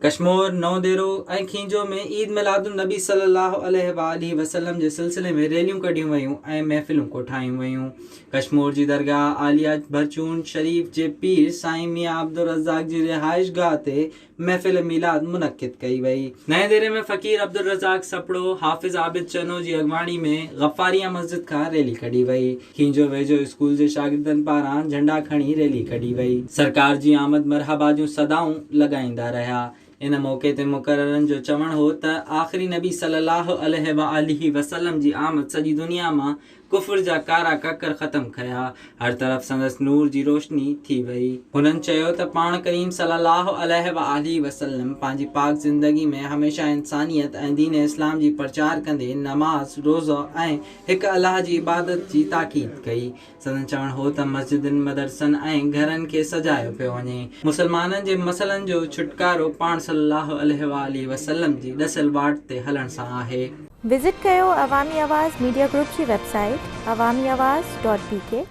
कश्मीर नौदेरो ऐं खींजो में ईद मिलादुन नबी सल्लल्लाहु अलैहि वसल्लम जे सिलसिले में रैलियूं कढियूं वयूं ऐं महफ़िलूं कोठायूं वयूं। कश्मीर जी दरगाह आलिया भरचून शरीफ जे पीर साईं मियां अब्दुल रज़ाक जी रिहाइश गाह ते महफ़िल मिलाद मुनक़िद कई वई। नएं देरे में फ़कीर अब्दुल रज़ाक सपड़ो हाफ़िज़ आबिद चनो जी अॻवानी में गफ़ारिया मस्जिद खां रैली कढी वई। खींजो वेझो स्कूल जे शागिर्दनि पारां झंडा खणी रैली कढी वई। सरकार जी आमद मरहबा जूं सदाऊं लॻाईंदा रहिया। इन मौक़े ते मुक़ररनि जो चवणु हो त आख़िरी नबी सल्लल्लाहु अलैहि वसल्लम जी आमद सॼी दुनिया मां कुफ़र जा कारा ककर ख़तम कया। हर तरफ़ संदसि नूर जी रोशनी थी वई। हुननि चयो त पाण करीम सल्लल्लाहु अलैहि वसल्लम पंहिंजी पाक ज़िंदगी में हमेशह इंसानियत ऐं दीन इस्लाम जी प्रचार कंदे नमाज़ रोज़ो ऐं हिकु अल्लाह जी इबादत जी ताक़ीद कई। संदन चवणु हो त मस्जिदनि मदरसनि ऐं घरनि खे सजायो पियो वञे। मुसलमाननि जे मसइलनि जो छुटकारो पाण सल्लल्लाहु अलैहि वसल्लम जी ॾसियल वाट ते हलण सां आहे। विज़िट कयो अवामी आवाज़ मीडिया ग्रुप जी वेबसाइट awamiawaz.pk